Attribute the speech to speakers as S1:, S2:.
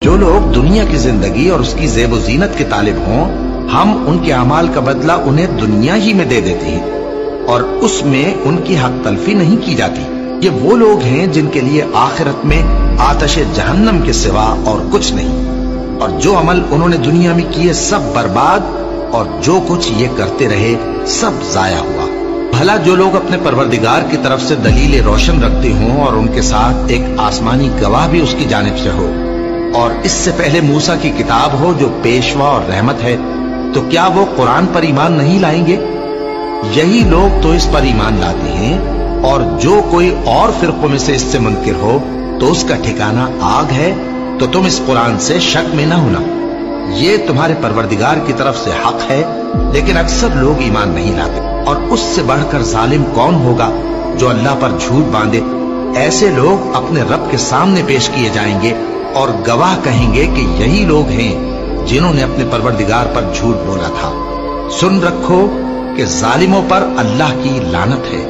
S1: जो लोग दुनिया की जिंदगी और उसकी ज़ेब व ज़ीनत के तालिब हों, हम उनके अमाल का बदला उन्हें दुनिया ही में दे देते हैं और उसमें उनकी हक तलफी नहीं की जाती। ये वो लोग हैं जिनके लिए आखिरत में आतशे जहन्नम के सिवा और कुछ नहीं, और जो अमल उन्होंने दुनिया में किए सब बर्बाद, और जो कुछ ये करते रहे सब जाया हुआ। भला जो लोग अपने परवरदिगार की तरफ से दलील रोशन रखते हों और उनके साथ एक आसमानी गवाह भी उसकी जानिब से हो, और इससे पहले मूसा की किताब हो जो पेशवा और रहमत है, तो क्या वो कुरान पर ईमान नहीं लाएंगे? यही लोग तो इस पर ईमान लाते हैं, और जो कोई और फिरकों में से इससे मुनकिर हो तो उसका ठिकाना आग है। तो तुम इस कुरान से शक में न होना, ये तुम्हारे परवरदिगार की तरफ से हक है, लेकिन अक्सर लोग ईमान नहीं लाते। और उससे बढ़कर जालिम कौन होगा जो अल्लाह पर झूठ बांधे? ऐसे लोग अपने रब के सामने पेश किए जाएंगे और गवाह कहेंगे कि यही लोग हैं जिन्होंने अपने परवरदिगार पर झूठ बोला था। सुन रखो कि जालिमों पर अल्लाह की लानत है।